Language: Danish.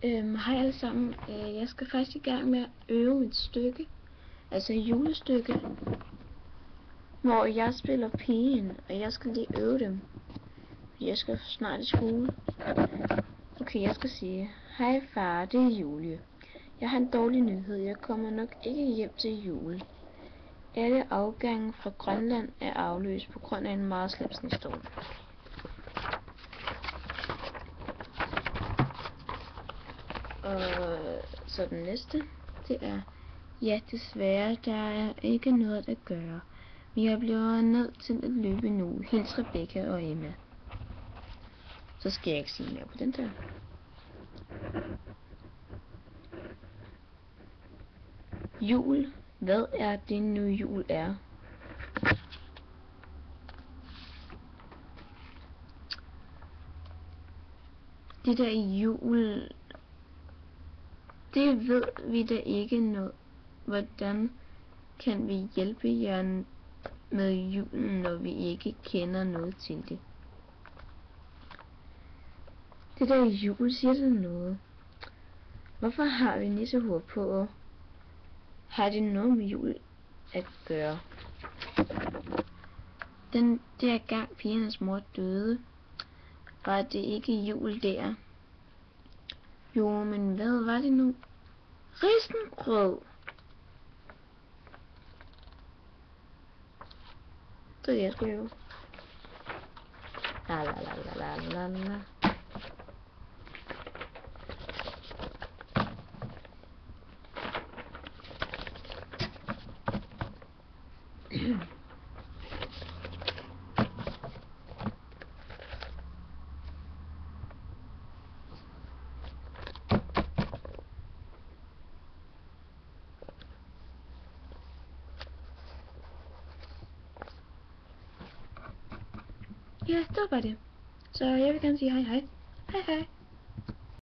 Hej alle sammen. Jeg skal faktisk i gang med at øve et stykke, altså et julestykke, hvor jeg spiller pigen, og jeg skal lige øve dem. Jeg skal snart i skole. Okay, jeg skal sige: hej far, det er Julie. Jeg har en dårlig nyhed. Jeg kommer nok ikke hjem til jul. Alle afgange fra Grønland er aflyst på grund af en meget slem snestorm. Og så den næste, det er: ja, desværre, der er ikke noget at gøre. Vi er blevet nødt til at løbe nu. Hils Rebecca og Emma. Så skal jeg ikke sige mere på den der. Jul. Hvad er det nu jul er? Det der jul, det ved vi da ikke noget. Hvordan kan vi hjælpe jer med julen, når vi ikke kender noget til det? Det der jul, siger det noget? Hvorfor har vi nissehuer på? Har det noget med jul at gøre? Den der gang pigernes mor døde, var det ikke jul der? Jo, men hvad var det nu? Risengrød! Det er jeg sgu jo. La la la la la la la. Ja, det var bare det. Så jeg vil gerne sige hej hej. Hej hej.